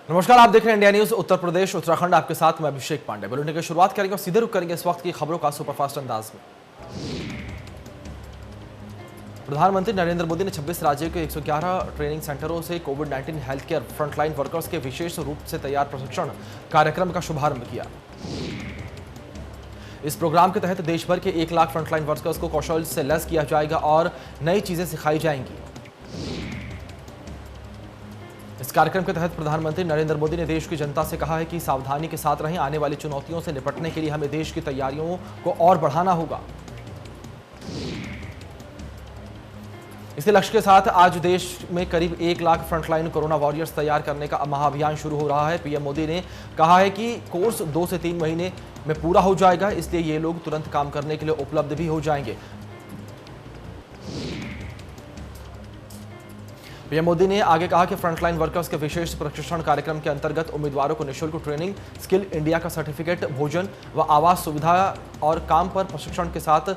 नमस्कार, आप देख रहे हैं इंडिया न्यूज उत्तर प्रदेश उत्तराखंड। आपके साथ मैं अभिषेक पांडे। बुलेटिन की शुरुआत करेंगे और सीधे रुक करेंगे इस वक्त की खबरों का सुपरफास्ट अंदाज में। प्रधानमंत्री नरेंद्र मोदी ने 26 राज्यों के 111 ट्रेनिंग सेंटरों से कोविड-19 हेल्थ केयर फ्रंटलाइन वर्कर्स के विशेष रूप से तैयार प्रशिक्षण कार्यक्रम का शुभारंभ किया। इस प्रोग्राम के तहत देश भर के 1 लाख फ्रंटलाइन वर्कर्स को कौशल से लैस किया जाएगा और नई चीजें सिखाई जाएंगी। इस कार्यक्रम के तहत प्रधानमंत्री नरेंद्र मोदी ने देश की जनता से कहा है कि सावधानी के साथ रहें। आने वाली चुनौतियों से निपटने के लिए हमें देश की तैयारियों को और बढ़ाना होगा। इसी लक्ष्य के साथ आज देश में करीब 1 लाख फ्रंटलाइन कोरोना वॉरियर्स तैयार करने का महाअभियान शुरू हो रहा है। पीएम मोदी ने कहा है कि कोर्स 2 से 3 महीने में पूरा हो जाएगा, इसलिए ये लोग तुरंत काम करने के लिए उपलब्ध भी हो जाएंगे। पीएम मोदी ने आगे कहा कि फ्रंटलाइन वर्कर्स के विशेष प्रशिक्षण कार्यक्रम के अंतर्गत उम्मीदवारों को निःशुल्क ट्रेनिंग, स्किल इंडिया का सर्टिफिकेट, भोजन व आवास सुविधा और काम पर प्रशिक्षण के साथ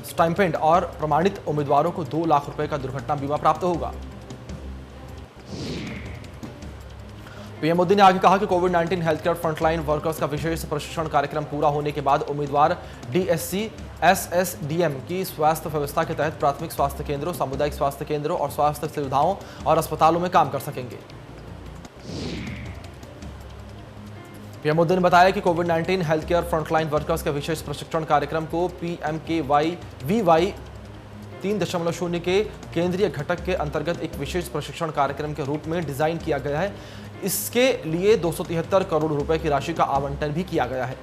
स्टाइपेंड और प्रमाणित उम्मीदवारों को 2 लाख रुपए का दुर्घटना बीमा प्राप्त होगा। पीएम मोदी ने आगे कहा कि कोविड-19 हेल्थ केयर फ्रंटलाइन वर्कर्स का विशेष प्रशिक्षण कार्यक्रम पूरा होने के बाद उम्मीदवार डीएससी एसएसडीएम की स्वास्थ्य व्यवस्था के तहत प्राथमिक स्वास्थ्य केंद्रों, सामुदायिक स्वास्थ्य केंद्रों और स्वास्थ्य सुविधाओं और अस्पतालों में काम कर सकेंगे। पीएम मोदी ने बताया कि कोविड-19 हेल्थ केयर फ्रंटलाइन वर्कर्स के विशेष प्रशिक्षण कार्यक्रम को PMKVY 3.0 के केंद्रीय घटक के अंतर्गत एक विशेष प्रशिक्षण कार्यक्रम के रूप में डिजाइन किया गया है। इसके लिए 273 करोड़ रुपए की राशि का आवंटन भी किया गया है।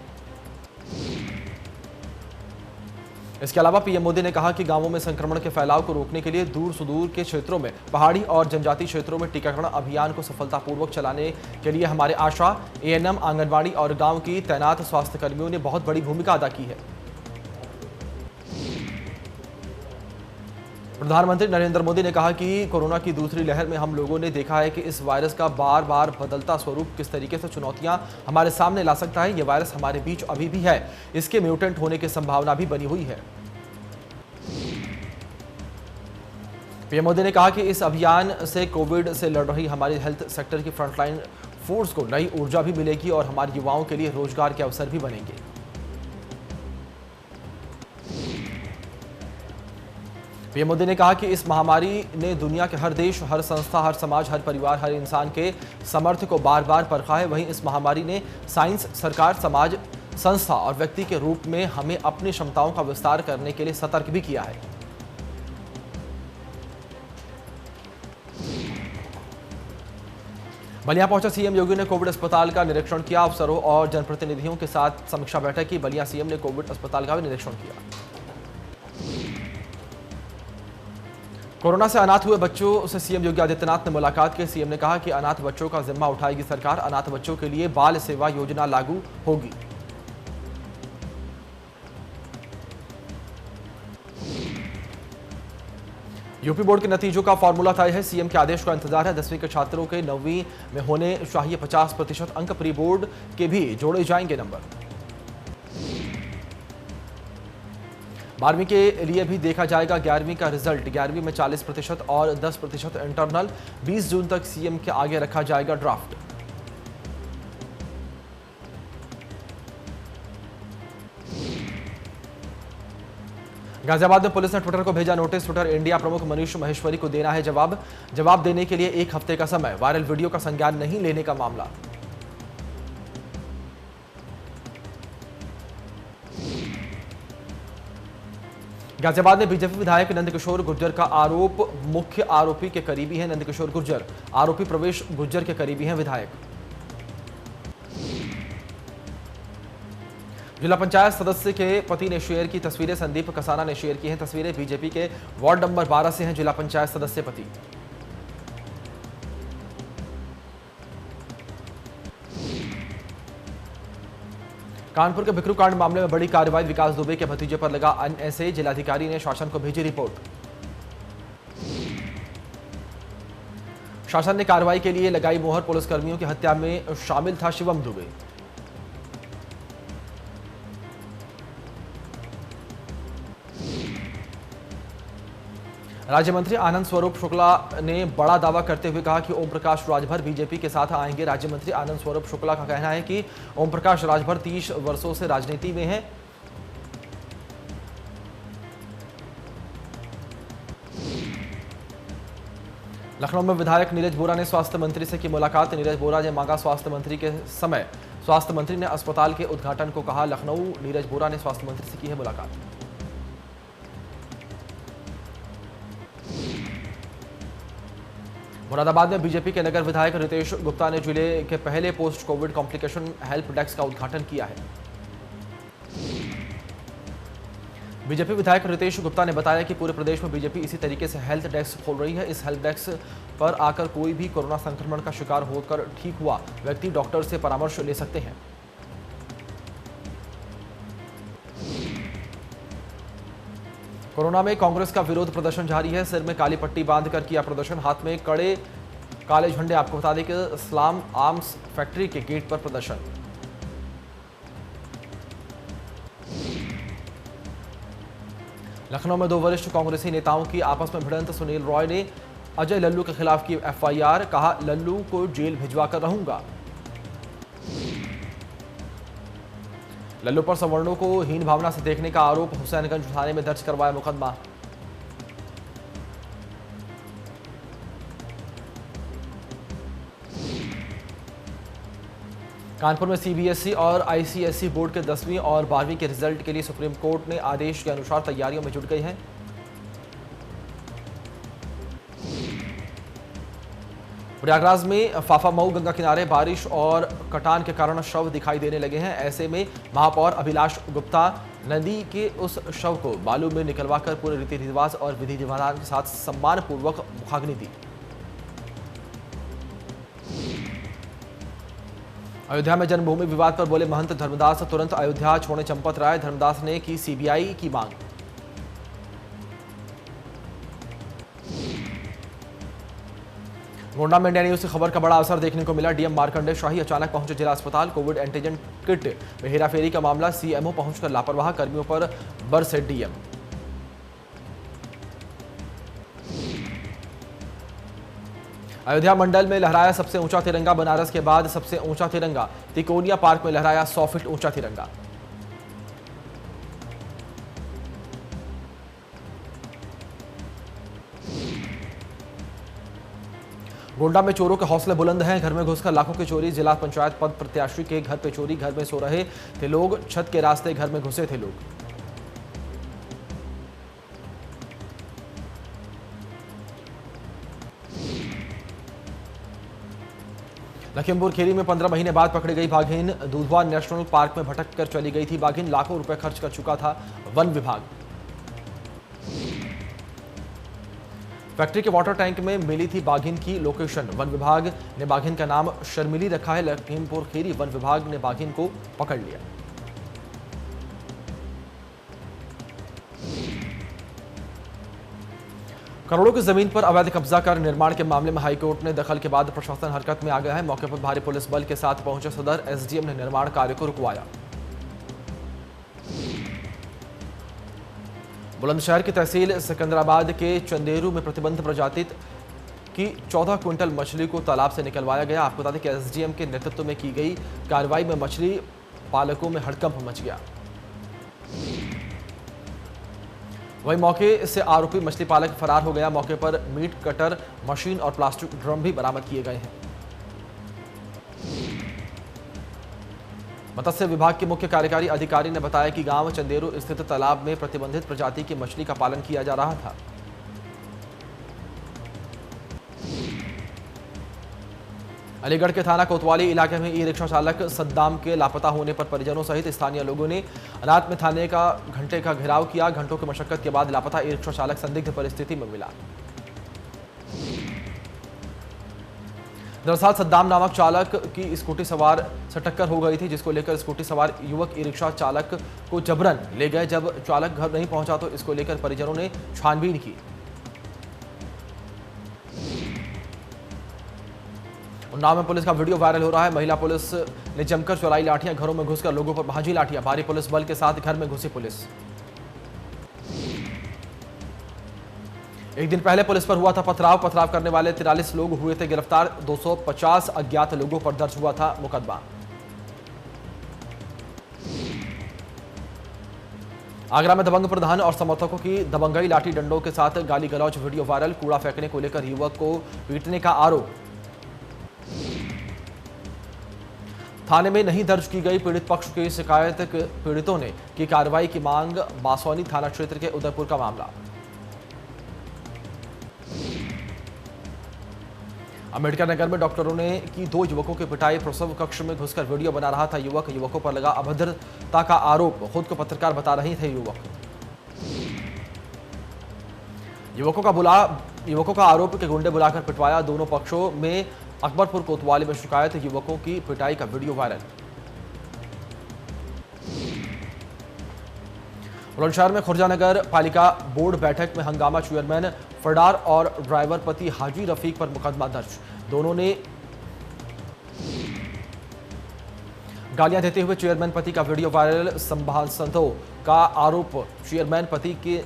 इसके अलावा पीएम मोदी ने कहा कि गांवों में संक्रमण के फैलाव को रोकने के लिए दूर सुदूर के क्षेत्रों में, पहाड़ी और जनजातीय क्षेत्रों में टीकाकरण अभियान को सफलतापूर्वक चलाने के लिए हमारे आशा, एएनएम, आंगनबाड़ी और गांव की तैनात स्वास्थ्य कर्मियों ने बहुत बड़ी भूमिका अदा की है। प्रधानमंत्री नरेंद्र मोदी ने कहा कि कोरोना की दूसरी लहर में हम लोगों ने देखा है कि इस वायरस का बार बार बदलता स्वरूप किस तरीके से चुनौतियां हमारे सामने ला सकता है। यह वायरस हमारे बीच अभी भी है, इसके म्यूटेंट होने की संभावना भी बनी हुई है। पीएम मोदी ने कहा कि इस अभियान से कोविड से लड़ रही हमारी हेल्थ सेक्टर की फ्रंटलाइन फोर्स को नई ऊर्जा भी मिलेगी और हमारे युवाओं के लिए रोजगार के अवसर भी बनेंगे। पीएम मोदी ने कहा कि इस महामारी ने दुनिया के हर देश, हर संस्था, हर समाज, हर परिवार, हर इंसान के सामर्थ्य को बार बार परखा है। वहीं इस महामारी ने साइंस, सरकार, समाज, संस्था और व्यक्ति के रूप में हमें अपनी क्षमताओं का विस्तार करने के लिए सतर्क भी किया है। बलिया पहुंचा सीएम योगी ने कोविड अस्पताल का निरीक्षण किया। अफसरों और जनप्रतिनिधियों के साथ समीक्षा बैठक की। बलिया सीएम ने कोविड अस्पताल का भी निरीक्षण किया। कोरोना से अनाथ हुए बच्चों से सीएम योगी आदित्यनाथ ने मुलाकात की। सीएम ने कहा कि अनाथ बच्चों का जिम्मा उठाएगी सरकार। अनाथ बच्चों के लिए बाल सेवा योजना लागू होगी। यूपी बोर्ड के नतीजों का फॉर्मूला तय है। सीएम के आदेश का इंतजार है। 10वीं के छात्रों के 9वीं में होने चाहिए 50% अंक। प्री बोर्ड के भी जोड़े जाएंगे नंबर। 12वीं के लिए भी देखा जाएगा 11वीं का रिजल्ट। 11वीं में 40% और 10% इंटरनल। 20 जून तक सीएम के आगे रखा जाएगा ड्राफ्ट। गाजियाबाद में पुलिस ने ट्विटर को भेजा नोटिस। ट्विटर इंडिया प्रमुख मनीष महेश्वरी को देना है जवाब देने के लिए 1 हफ्ते का समय। वायरल वीडियो का संज्ञान नहीं लेने का मामला। गाजियाबाद में बीजेपी विधायक नंदकिशोर गुर्जर का आरोप मुख्य आरोपी के करीबी है। नंदकिशोर गुर्जर आरोपी प्रवेश गुर्जर के करीबी हैं विधायक। जिला पंचायत सदस्य के पति ने शेयर की तस्वीरें। संदीप कसाना ने शेयर की हैं तस्वीरें। बीजेपी के वार्ड नंबर 12 से हैं जिला पंचायत सदस्य पति। कानपुर के बिकरू कांड मामले में बड़ी कार्रवाई। विकास दुबे के भतीजे पर लगा एनएसए। जिलाधिकारी ने शासन को भेजी रिपोर्ट। शासन ने कार्रवाई के लिए लगाई मोहर। पुलिसकर्मियों की हत्या में शामिल था शिवम दुबे। राज्य मंत्री आनंद स्वरूप शुक्ला ने बड़ा दावा करते हुए कहा कि ओम प्रकाश राजभर बीजेपी के साथ आएंगे। राज्य मंत्री आनंद स्वरूप शुक्ला का कहना है कि ओम प्रकाश राजभर 30 वर्षों से राजनीति में हैं। लखनऊ में विधायक नीरज बोरा ने स्वास्थ्य मंत्री से की मुलाकात। नीरज बोरा ने मांगा स्वास्थ्य मंत्री के समय स्वास्थ्य मंत्री ने अस्पताल के उद्घाटन को कहा। लखनऊ नीरज बोरा ने स्वास्थ्य मंत्री से की है मुलाकात। मुरादाबाद में बीजेपी के नगर विधायक रितेश गुप्ता ने जिले के पहले post Covid complication help desk का उद्घाटन किया है। बीजेपी विधायक रितेश गुप्ता ने बताया कि पूरे प्रदेश में बीजेपी इसी तरीके से हेल्थ डेस्क खोल रही है। इस हेल्प डेस्क पर आकर कोई भी कोरोना संक्रमण का शिकार होकर ठीक हुआ व्यक्ति डॉक्टर से परामर्श ले सकते हैं। कोरोना में कांग्रेस का विरोध प्रदर्शन जारी है। सिर में काली पट्टी बांधकर किया प्रदर्शन, हाथ में कड़े काले झंडे। आपको बता दें कि इस्लाम आर्म्स फैक्ट्री के गेट पर प्रदर्शन। लखनऊ में 2 वरिष्ठ कांग्रेसी नेताओं की आपस में भिड़ंत। सुनील रॉय ने अजय लल्लू के खिलाफ की एफआईआर, कहा लल्लू को जेल भिजवा कर रहूंगा। लल्लू पर सवर्णों को हीन भावना से देखने का आरोप, हुसैनगंज थाने में दर्ज करवाया मुकदमा। कानपुर में सीबीएसई और आईसीएसई बोर्ड के 10वीं और 12वीं के रिजल्ट के लिए सुप्रीम कोर्ट ने आदेश के अनुसार तैयारियों में जुट गई है। प्रयागराज में फाफामऊ गंगा किनारे बारिश और कटान के कारण शव दिखाई देने लगे हैं। ऐसे में महापौर अभिलाष गुप्ता नदी के उस शव को बालू में निकलवाकर पूरे रीति रिवाज और विधि विधान के साथ सम्मानपूर्वक मुखाग्नि दी। अयोध्या में जन्मभूमि विवाद पर बोले महंत धर्मदास, तुरंत अयोध्या छोड़े चंपत राय। धर्मदास ने की सीबीआई की मांग। गोंडा में इंडिया न्यूज की खबर का बड़ा असर देखने को मिला। डीएम मार्कंडेय शाही अचानक पहुंचे जिला अस्पताल। कोविड एंटीजन किट में हेराफेरी का मामला, सीएमओ पहुंचकर लापरवाह, कर्मियों पर बरसे डीएम। अयोध्या मंडल में लहराया सबसे ऊंचा तिरंगा। बनारस के बाद सबसे ऊंचा तिरंगा तिकोनिया पार्क में लहराया 100 फीट ऊंचा तिरंगा। गोंडा में चोरों के हौसले बुलंद हैं। घर में घुसकर लाखों की चोरी। जिला पंचायत पद प्रत्याशी के घर पे चोरी। घर में सो रहे थे लोग, छत के रास्ते घर में घुसे थे लोग। लखीमपुर खीरी में 15 महीने बाद पकड़ी गई बाघिन। दूधवा नेशनल पार्क में भटक कर चली गई थी बाघिन। लाखों रुपए खर्च कर चुका था वन विभाग। फैक्ट्री के वाटर टैंक में मिली थी बाघिन की लोकेशन। वन विभाग ने बाघिन का नाम शर्मिली रखा है। लखीमपुर खीरी वन विभाग ने बाघिन को पकड़ लिया। करोड़ों की जमीन पर अवैध कब्जा कर निर्माण के मामले में हाईकोर्ट ने दखल के बाद प्रशासन हरकत में आ गया है। मौके पर भारी पुलिस बल के साथ पहुंचे सदर एसडीएम ने निर्माण कार्य को रुकवाया। बुलंदशहर की तहसील सिकंदराबाद के चंदेरू में प्रतिबंध प्रजाति की 14 क्विंटल मछली को तालाब से निकलवाया गया। आपको बता दें कि एसडीएम के नेतृत्व में की गई कार्रवाई में मछली पालकों में हड़कंप मच गया। वहीं मौके से आरोपी मछली पालक फरार हो गया। मौके पर मीट कटर मशीन और प्लास्टिक ड्रम भी बरामद किए गए हैं। मत्स्य विभाग के मुख्य कार्यकारी अधिकारी ने बताया कि गांव चंदेरू स्थित तालाब में प्रतिबंधित प्रजाति की मछली का पालन किया जा रहा था। अलीगढ़ के थाना कोतवाली इलाके में ई रिक्शा चालक सद्दाम के लापता होने पर परिजनों सहित स्थानीय लोगों ने रात में थाने का घंटे का घेराव किया। घंटों की मशक्कत के बाद लापता ई रिक्शा चालक संदिग्ध परिस्थिति में मिला। दरअसल सद्दाम नामक चालक की स्कूटी सवार से टक्कर हो गई थी, जिसको लेकर स्कूटी सवार युवक ई रिक्शा चालक को जबरन ले गए। जब चालक घर नहीं पहुंचा तो इसको लेकर परिजनों ने छानबीन की। उन्नाव में पुलिस का वीडियो वायरल हो रहा है। महिला पुलिस ने जमकर चलाई लाठियां। घरों में घुसकर लोगों पर भाजी लाठियां। भारी पुलिस बल के साथ घर में घुसी पुलिस। एक दिन पहले पुलिस पर हुआ था पथराव करने वाले 43 लोग हुए थे गिरफ्तार। 250 अज्ञात लोगों पर दर्ज हुआ था मुकदमा। आगरा में दबंग प्रधान और समर्थकों की दबंगई, लाठी डंडों के साथ गाली गलौज वीडियो वायरल। कूड़ा फेंकने को लेकर युवक को पीटने का आरोप। थाने में नहीं दर्ज की गई पीड़ित पक्ष की शिकायत, पीड़ितों ने की कार्रवाई की मांग। बासौनी थाना क्षेत्र के उदयपुर का मामला। अम्बेडकर नगर में डॉक्टरों ने की 2 युवकों की पिटाई। प्रसव कक्ष में घुसकर वीडियो बना रहा था युवक। युवकों पर लगा अभद्रता का आरोप। खुद को पत्रकार बता रहे थे युवक। युवकों का आरोप कि गुंडे बुलाकर पिटवाया। दोनों पक्षों में अकबरपुर कोतवाली में शिकायत। युवकों की पिटाई का वीडियो वायरल। बुलंदशहर में खुर्जा नगर पालिका बोर्ड बैठक में हंगामा। चेयरमैन फडार और ड्राइवर पति हाजी रफीक पर मुकदमा दर्ज। दोनों ने गालियां देते हुए चेयरमैन पति का वीडियो वायरल। संभाषणों का आरोप। चेयरमैन पति के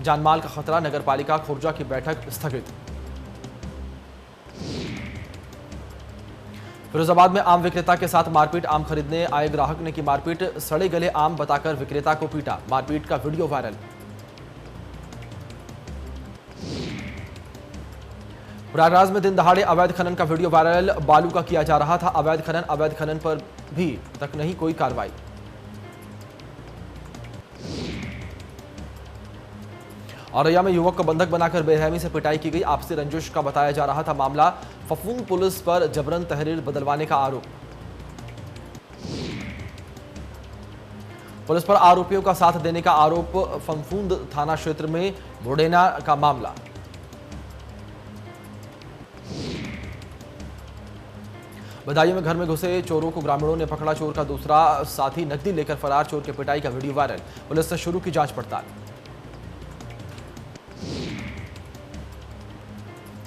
जानमाल का खतरा। नगर पालिका खुर्जा की बैठक स्थगित। फिरोजाबाद में आम विक्रेता के साथ मारपीट। आम खरीदने आए ग्राहक ने की मारपीट। सड़े गले आम बताकर विक्रेता को पीटा। मारपीट का वीडियो वायरल। प्रयागराज में दिन दहाड़े अवैध खनन का वीडियो वायरल। बालू का किया जा रहा था अवैध खनन पर भी तक नहीं कोई कार्रवाई। औरैया में युवक को बंधक बनाकर बेरहमी से पिटाई की गई। आपसी रंजिश का बताया जा रहा था मामला। फफूंद पुलिस पर जबरन तहरीर बदलवाने का आरोप। पुलिस पर आरोपियों का साथ देने का आरोप। फफूंद थाना क्षेत्र में बुढ़ेना का मामला। बदायूं में घर में घुसे चोरों को ग्रामीणों ने पकड़ा। चोर का दूसरा साथी नकदी लेकर फरार। चोर की पिटाई का वीडियो वायरल। पुलिस ने शुरू की जांच पड़ताल।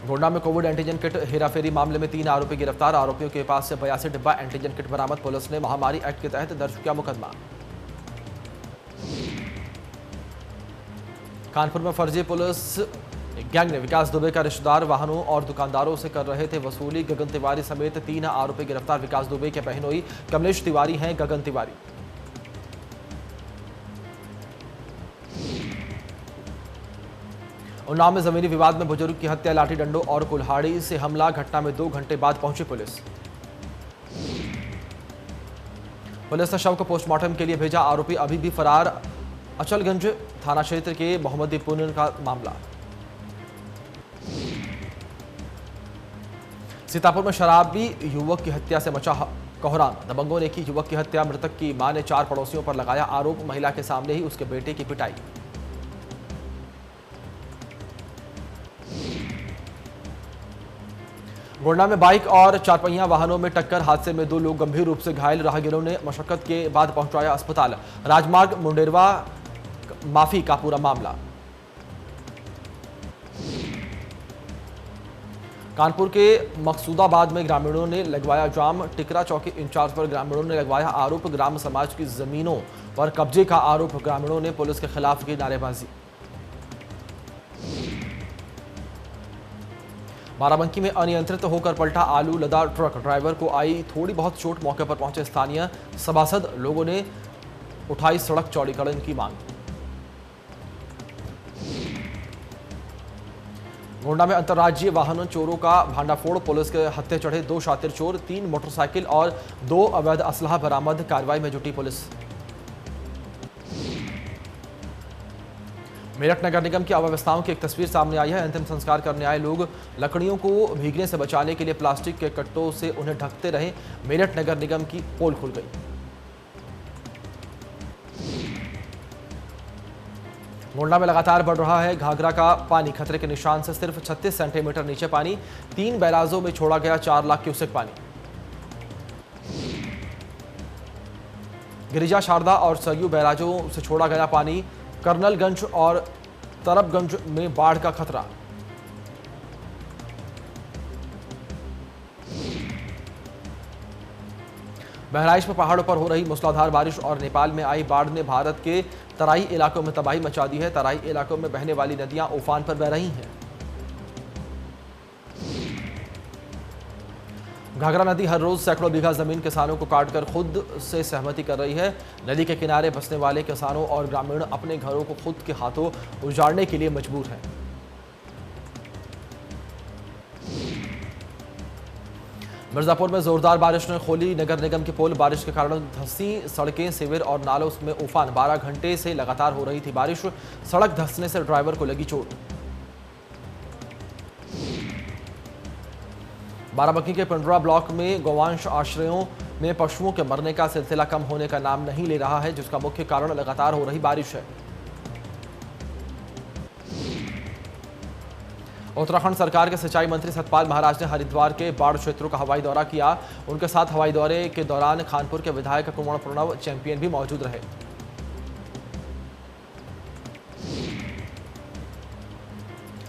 गोंडा में कोविड एंटीजन किट हेराफेरी मामले में 3 आरोपी गिरफ्तार। आरोपियों के पास से 82 डिब्बा एंटीजन किट बरामद। पुलिस ने महामारी एक्ट के तहत दर्ज किया मुकदमा। कानपुर में फर्जी पुलिस गैंग ने विकास दुबे का रिश्तेदार, वाहनों और दुकानदारों से कर रहे थे वसूली। गगन तिवारी समेत 3 आरोपी गिरफ्तार। विकास दुबे के बहनोई कमलेश तिवारी हैं गगन तिवारी। उन्नाव में जमीनी विवाद में बुजुर्ग की हत्या, लाठी डंडों और कुल्हाड़ी से हमला। घटना में 2 घंटे बाद पहुंची पुलिस। पुलिस ने शव को पोस्टमार्टम के लिए भेजा। आरोपी अभी भी फरार। अचलगंज थाना क्षेत्र के मोहम्मदी पुनन का मामला। सीतापुर में शराबी युवक की हत्या से मचा कोहराम। दबंगों ने की युवक की हत्या। मृतक की मां ने 4 पड़ोसियों पर लगाया आरोप। महिला के सामने ही उसके बेटे की पिटाई। गोंडा में बाइक और 4 पहिया वाहनों में टक्कर। हादसे में 2 लोग गंभीर रूप से घायल। राहगीरों ने मशक्कत के बाद पहुंचाया अस्पताल। राजमार्ग मुंडेरवा माफी का पूरा मामला। कानपुर के मकसूदाबाद में ग्रामीणों ने लगवाया जाम। टिकरा चौकी इंचार्ज पर ग्रामीणों ने लगवाया आरोप। ग्राम समाज की जमीनों पर कब्जे का आरोप। ग्रामीणों ने पुलिस के खिलाफ की नारेबाजी। बाराबंकी में अनियंत्रित होकर पलटा आलू लदा ट्रक। ड्राइवर को आई थोड़ी बहुत चोट। मौके पर पहुंचे स्थानीय सभासद। लोगों ने उठाई सड़क चौड़ीकरण की मांग। गोंडा में अंतर्राज्यीय वाहन चोरों का भांडाफोड़। पुलिस के हत्थे चढ़े 2 शातिर चोर। 3 मोटरसाइकिल और 2 अवैध असलाह बरामद। कार्रवाई में जुटी पुलिस। मेरठ नगर निगम की अव्यवस्थाओं की एक तस्वीर सामने आई है। अंतिम संस्कार करने आए लोग लकड़ियों को भीगने से बचाने के लिए प्लास्टिक के कट्टों से उन्हें ढकते रहे। मेरठ नगर निगम की पोल खुल गई। गोंडा में लगातार बढ़ रहा है घाघरा का पानी। खतरे के निशान से सिर्फ 36 सेंटीमीटर नीचे पानी। 3 बैराजों में छोड़ा गया 4 लाख क्यूसेक पानी। गिरिजा, शारदा और सरयू बैराजों से छोड़ा गया पानी। कर्नलगंज और तरबगंज में बाढ़ का खतरा। बहराइच में पहाड़ों पर हो रही मूसलाधार बारिश और नेपाल में आई बाढ़ ने भारत के तराई इलाकों में तबाही मचा दी है। तराई इलाकों में बहने वाली नदियां उफान पर बह रही हैं। घाघरा नदी हर रोज सैकड़ों बीघा जमीन किसानों को काटकर खुद से सहमति कर रही है। नदी के किनारे बसने वाले किसानों और ग्रामीण अपने घरों को खुद के हाथों उजाड़ने के लिए मजबूर हैं। मिर्जापुर में जोरदार बारिश ने खोली नगर निगम की पोल। बारिश के कारण धंसी सड़कें, सीवर और नालों में उफान। 12 घंटे से लगातार हो रही थी बारिश। सड़क धंसने से ड्राइवर को लगी चोट। बाराबंकी के पिंडरा ब्लॉक में गौवंश आश्रयों में पशुओं के मरने का सिलसिला कम होने का नाम नहीं ले रहा है, जिसका मुख्य कारण लगातार हो रही बारिश है। उत्तराखंड सरकार के सिंचाई मंत्री सतपाल महाराज ने हरिद्वार के बाढ़ क्षेत्रों का हवाई दौरा किया। उनके साथ हवाई दौरे के दौरान खानपुर के विधायक कुंवर प्रणव चैंपियन भी मौजूद रहे।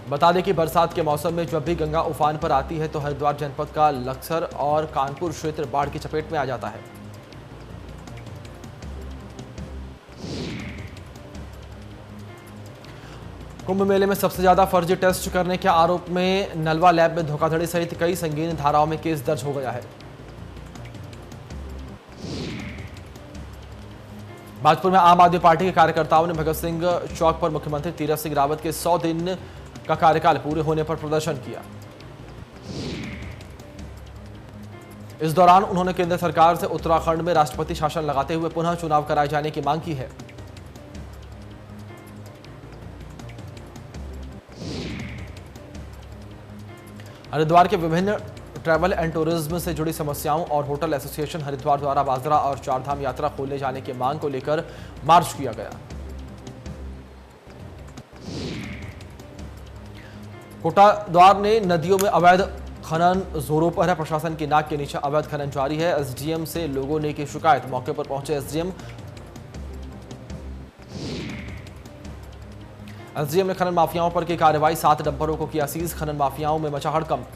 बता दें कि बरसात के मौसम में जब भी गंगा उफान पर आती है तो हरिद्वार जनपद का लक्सर और कानपुर क्षेत्र बाढ़ की चपेट में आ जाता है। कुंभ मेले में सबसे ज्यादा फर्जी टेस्ट करने के आरोप में नलवा लैब में धोखाधड़ी सहित कई संगीन धाराओं में केस दर्ज हो गया है। भाजपुर में आम आदमी पार्टी के कार्यकर्ताओं ने भगत सिंह चौक पर मुख्यमंत्री तीरथ सिंह रावत के 100 दिन का कार्यकाल पूरे होने पर प्रदर्शन किया। इस दौरान उन्होंने केंद्र सरकार से उत्तराखंड में राष्ट्रपति शासन लगाते हुए पुनः चुनाव कराए जाने की मांग की है। हरिद्वार के विभिन्न ट्रैवल एंड टूरिज्म से जुड़ी समस्याओं और होटल एसोसिएशन हरिद्वार द्वारा बाजरा और चारधाम यात्रा खोलने जाने की मांग को लेकर मार्च किया गया। कोटाद्वार ने नदियों में अवैध खनन जोरों पर है। प्रशासन की नाक के नीचे अवैध खनन जारी है। एसडीएम से लोगों ने की शिकायत। मौके पर पहुंचे एसडीएम ने खनन माफियाओं पर की कार्रवाई। 7 डंपरों को किया सीज। खनन माफियाओं में मचा हड़कंप।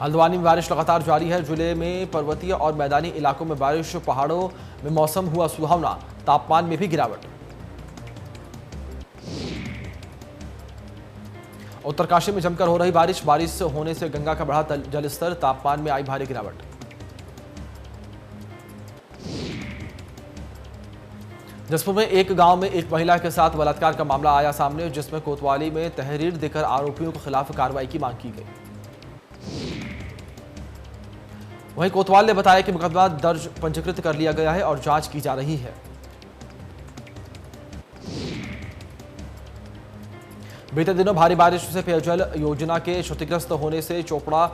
हल्द्वानी में बारिश लगातार जारी है। जिले में पर्वतीय और मैदानी इलाकों में बारिश। पहाड़ों में मौसम हुआ सुहावना। तापमान में भी गिरावट। उत्तरकाशी में जमकर हो रही बारिश। बारिश होने से गंगा का बढ़ा जलस्तर। तापमान में आई भारी गिरावट। जसपुर में एक गांव में एक महिला के साथ बलात्कार का मामला आया सामने, जिसमें कोतवाली में तहरीर देकर आरोपियों के खिलाफ कार्रवाई की मांग की गई। वहीं कोतवाल ने बताया कि मुकदमा दर्ज पंजीकृत कर लिया गया है और जांच की जा रही है। बीते दिनों भारी बारिश से पेयजल योजना के क्षतिग्रस्त होने से चोपड़ा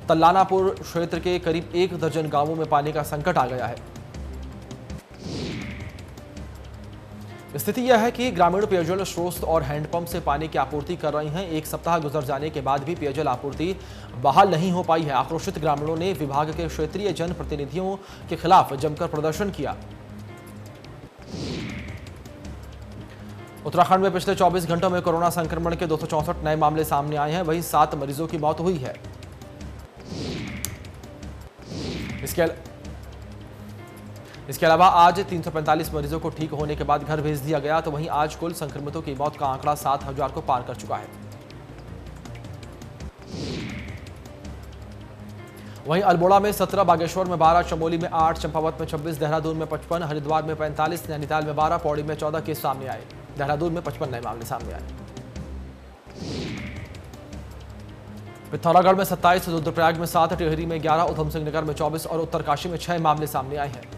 तल्लानापुर क्षेत्र के करीब 1 दर्जन गांवों में पानी का संकट आ गया है। स्थिति यह है कि ग्रामीण पेयजल स्रोत और हैंडपंप से पानी की आपूर्ति कर रहे हैं। 1 सप्ताह गुजर जाने के बाद भी पेयजल आपूर्ति बहाल नहीं हो पाई है। आक्रोशित ग्रामीणों ने विभाग के क्षेत्रीय जनप्रतिनिधियों के खिलाफ जमकर प्रदर्शन किया। उत्तराखंड में पिछले 24 घंटों में कोरोना संक्रमण के 264 नए मामले सामने आए हैं। वहीं 7 मरीजों की मौत हुई है। इसके अलावा आज 345 मरीजों को ठीक होने के बाद घर भेज दिया गया। तो वहीं आज कुल संक्रमितों की मौत का आंकड़ा 7000 को पार कर चुका है। वहीं अल्मोड़ा में 17, बागेश्वर में 12, चमोली में 8, चंपावत में 26, देहरादून में 55, हरिद्वार में 45, नैनीताल में 12, पौड़ी में 14 केस सामने आए। देहरादून में 55 नए मामले सामने आए। पिथौरागढ़ में 27, रुद्रप्रयाग में 7, टिहरी में 11, उधम सिंह नगर में 24 और उत्तरकाशी में 6 मामले सामने आए हैं।